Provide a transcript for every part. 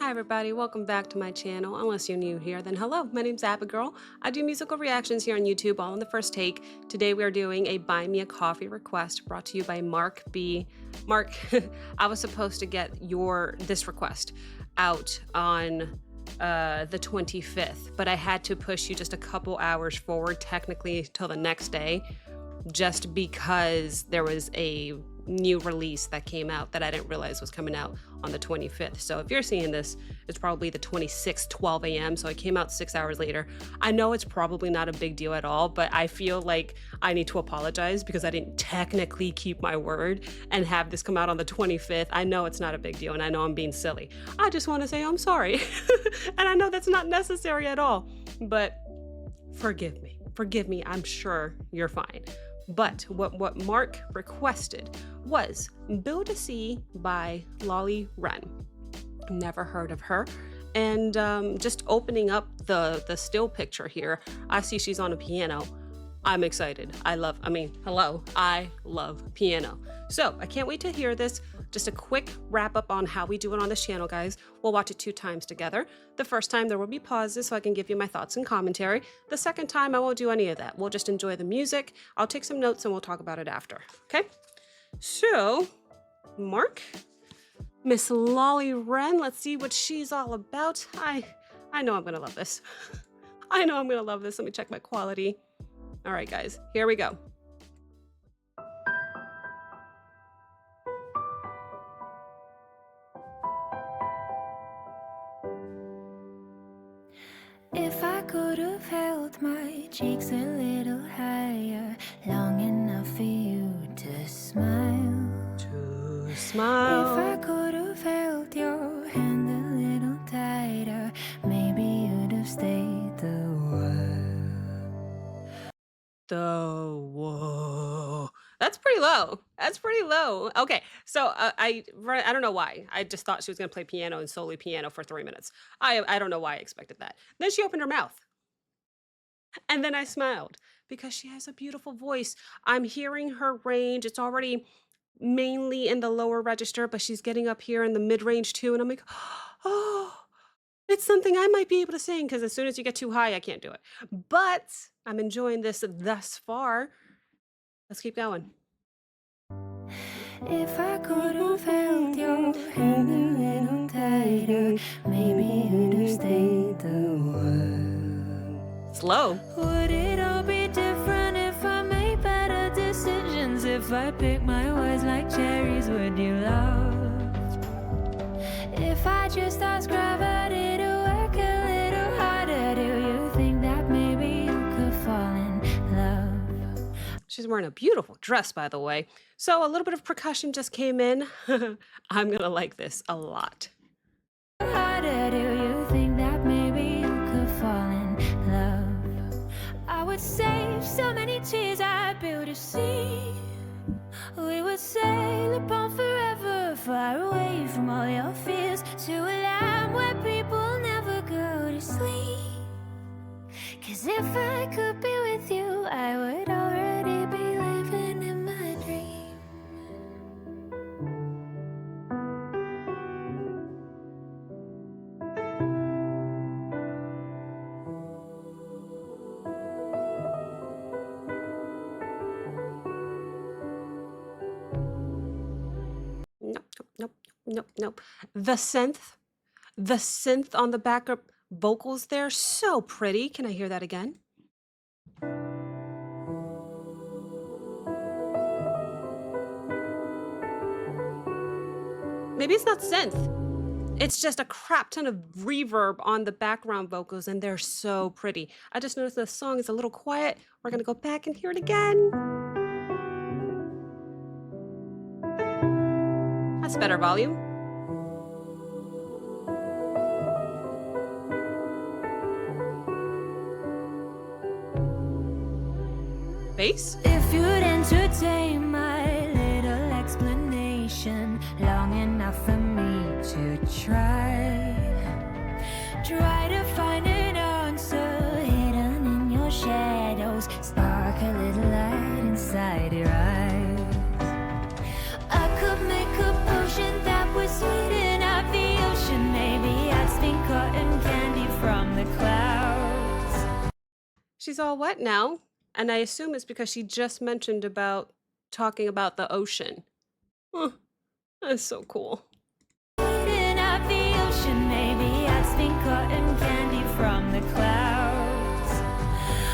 Hi everybody, welcome back to my channel. Unless you're new here, then hello, my name's Abigail. I do musical reactions here on YouTube, all in the first take. Today we are doing a Buy Me a Coffee request brought to you by Mark B. Mark, I was supposed to get this request out on the 25th, but I had to push you just a couple hours forward, technically till the next day, just because there was a new release that came out that I didn't realize was coming out on the 25th. So if you're seeing this, it's probably the 26th, 12 a.m. So it came out 6 hours later. I know it's probably not a big deal at all, but I feel like I need to apologize because I didn't technically keep my word and have this come out on the 25th. I know it's not a big deal and I know I'm being silly. I just want to say I'm sorry. And I know that's not necessary at all, but forgive me. Forgive me. I'm sure you're fine. But what Mark requested was Build a Sea by Lolli Wren. Never heard of her. And just opening up the still picture here, I see she's on a piano. I'm excited. I love piano. So I can't wait to hear this. Just a quick wrap up on how we do it on this channel, guys. We'll watch it 2 times together. The first time there will be pauses so I can give you my thoughts and commentary. The second time I won't do any of that. We'll just enjoy the music. I'll take some notes and we'll talk about it after. Okay? So, Mark, Miss Lolli Wren, let's see what she's all about. I know I'm gonna love this. I know I'm gonna love this. Let me check my quality. All right, guys, here we go. If I could have held my cheeks a little higher, long enough for you to smile. If I could have held your hand a little tighter, maybe you'd have stayed the while. Whoa. That's pretty low. That's pretty low. Okay, so I don't know why. I just thought she was gonna play piano and solely piano for 3 minutes. I don't know why I expected that. Then she opened her mouth. And then I smiled because she has a beautiful voice. I'm hearing her range. It's already mainly in the lower register, but she's getting up here in the mid-range too. And I'm like, oh, it's something I might be able to sing because as soon as you get too high, I can't do it. But I'm enjoying this thus far. Let's keep going. If I could have held your hand a little tighter, maybe you'd have stayed the while. Slow. Would it all be different if I made better decisions? If I picked my words like cherries, would you love? If I just asked gravity to work a little harder, do you think that maybe you could fall in love? She's wearing a beautiful dress, by the way. So a little bit of percussion just came in. I'm gonna like this a lot. Harder, do you think that maybe you could fall in love? I would save so many tears, I'd build a sea. We would sail upon forever, far away from all your fears, to a land where people never go to sleep. 'Cause if I could be with you, I would already be living in my dream. Nope. The synth on the backup vocals there, so pretty. Can I hear that again? Maybe it's not synth. It's just a crap ton of reverb on the background vocals, and they're so pretty. I just noticed the song is a little quiet. We're gonna go back and hear it again. That's better volume. Bass? If you'd entertain my little explanation long enough for me to try to find an answer hidden in your shadows, spark a little light inside your eyes. I could make a potion that would sweeten up the ocean. Maybe I she's all wet now, and I assume it's because she just mentioned about talking about the ocean. Huh, that's so cool. Lighting up the ocean, maybe I'd spin cotton candy from the clouds.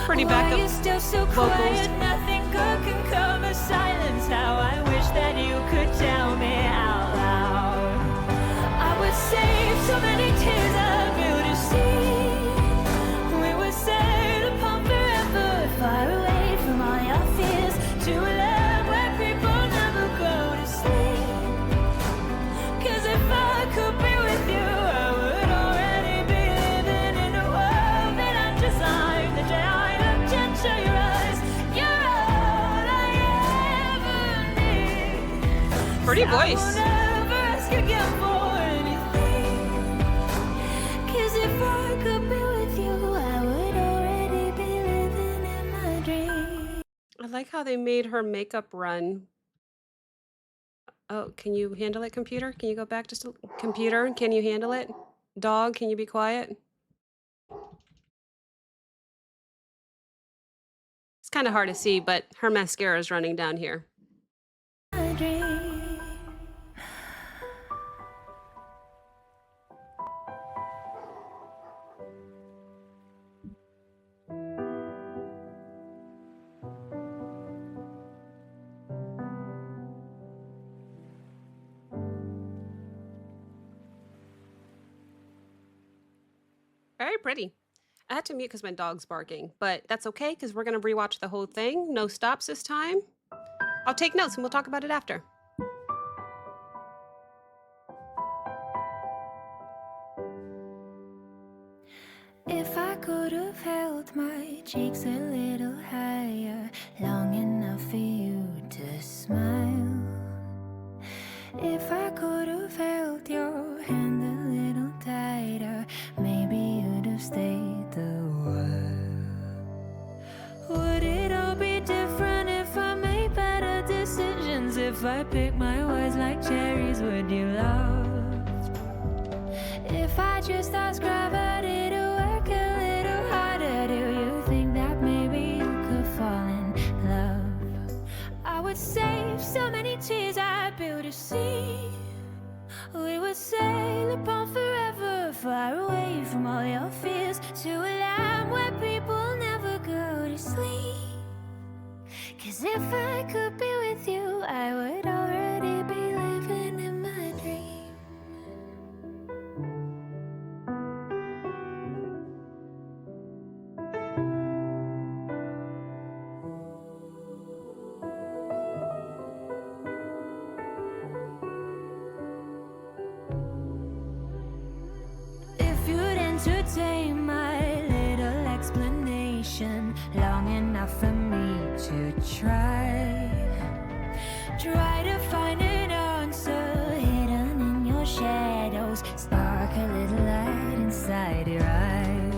Pretty Why backup you still so vocals. quiet? Nothing good can cover silence. How I wish that you could tell me out loud. I would save so many tears I built a sea. We would sail upon forever, far away from all your fears, to a land where people never go to sleep. 'Cause if I could be with you, I would already be living in a world that I designed. The day I looked into your eyes, you're all I ever need. Pretty So I voice. won't ever ask again for anything. 'Cause if I could be with you, I would already be living in my dream. I like how they made her makeup run. Oh, can you handle it, computer? Can you go back just a computer? Can you handle it? Dog, can you be quiet? It's kind of hard to see, but her mascara is running down here. My dream. Very pretty. I had to mute because my dog's barking, but that's okay because we're going to rewatch the whole thing. No stops this time. I'll take notes and we'll talk about it after. If I could have held my cheeks a little higher, long enough for you to smile. If I could have held your hand a little tighter, maybe you'd have stayed a while. Would it all be different if I made better decisions? If I picked my words like cherries, would you love? If I just asked gravity to work a little harder, do you think that maybe you could fall in love? I would save so many tears, I'd build a sea. We would sail upon forever, far away from all your fears, to a land where people never go to sleep. 'Cause if I could be with you, I would already be living in my dream. If you'd entertain my little explanation long enough for me to try to find an answer hidden in your shadows, spark a little light inside your eyes.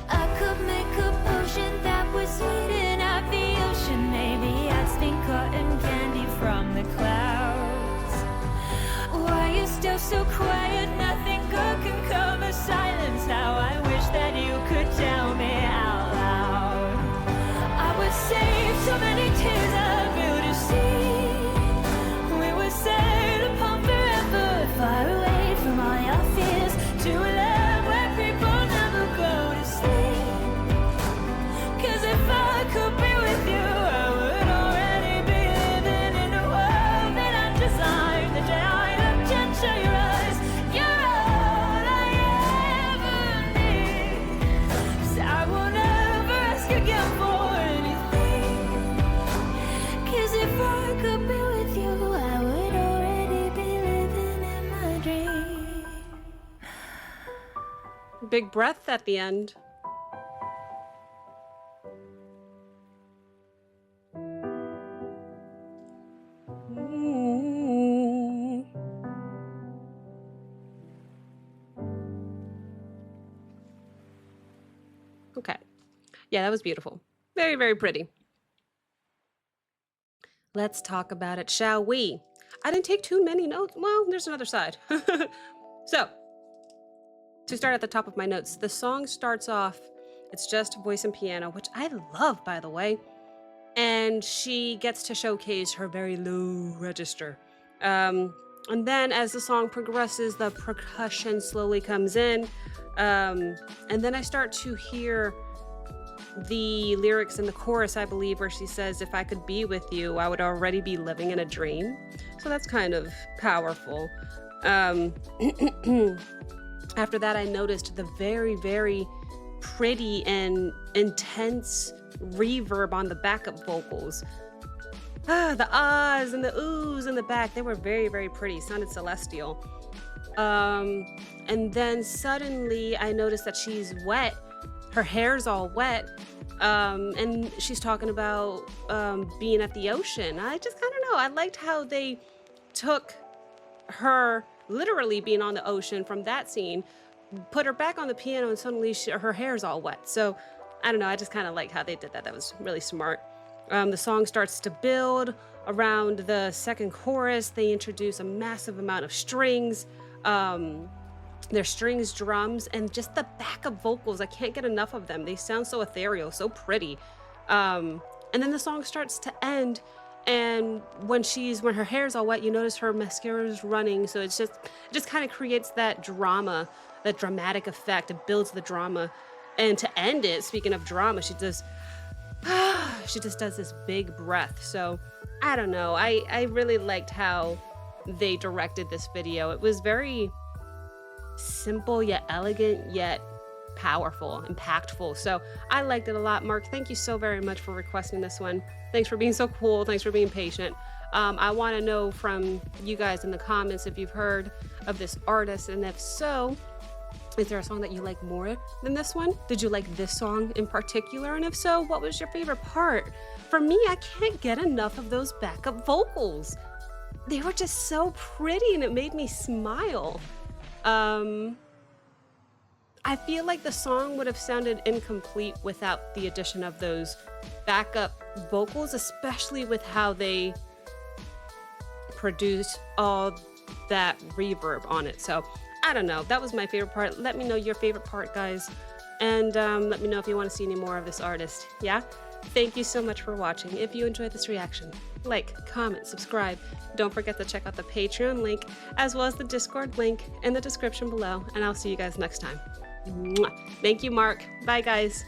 I could make a potion that would sweeten up the ocean. Maybe I'd spin cotton candy from the clouds. Why you still so quiet? Nothing good can cover silence. How I wish that you could tell me out loud. I would save so many tears, I built a sea. We would sail upon forever, far away from all your fears, to a land where people never go to sleep. 'Cause if I could be with you, I would already be living in a world that I designed. The day I looked into your eyes, you're all I ever need. So I will never ask again for anything. 'Cause if I could be with you, I would already be living in my dream. Big breath at the end. Mm. Okay. Yeah, that was beautiful. Very, very pretty. Let's talk about it, shall we? I didn't take too many notes. Well, there's another side. So, to start at the top of my notes, the song starts off It's just voice and piano, which I love, by the way. And she gets to showcase her very low register. And then as the song progresses, the percussion slowly comes in. And then I start to hear the lyrics in the chorus, I believe, where she says, "If I could be with you, I would already be living in a dream." So that's kind of powerful. Um, After that, I noticed the very, very pretty and intense reverb on the backup vocals. The ahs and the oohs in the back, they were very, very pretty, sounded celestial. And then suddenly I noticed that she's wet. Her hair's all wet. And she's talking about being at the ocean. I just kind of know. I liked how they took her literally being on the ocean from that scene, put her back on the piano, and suddenly her hair's all wet. So I don't know. I just kind of like how they did that. That was really smart. The song starts to build around the second chorus. They introduce a massive amount of strings. Their strings, drums, and just the backup vocals. I can't get enough of them. They sound so ethereal, so pretty. And then the song starts to end, and when her hair's all wet, you notice her mascara is running. So it just kind of creates that drama, that dramatic effect. It builds the drama. And to end it, speaking of drama, she just does this big breath. So I don't know. I really liked how they directed this video. It was very simple yet elegant yet powerful, impactful. So I liked it a lot. Mark, thank you so very much for requesting this one. Thanks for being so cool. Thanks for being patient. I want to know from you guys in the comments if you've heard of this artist, and if so, is there a song that you like more than this one? Did you like this song in particular? And if so, what was your favorite part? For me, I can't get enough of those backup vocals. They were just so pretty and it made me smile. I feel like the song would have sounded incomplete without the addition of those backup vocals, especially with how they produce all that reverb on it. So I don't know. That was my favorite part. Let me know your favorite part, guys. And let me know if you want to see any more of this artist. Yeah? Thank you so much for watching. If you enjoyed this reaction, like, comment, subscribe. Don't forget to check out the Patreon link as well as the Discord link in the description below. And I'll see you guys next time. Mwah. Thank you, Mark. Bye, guys.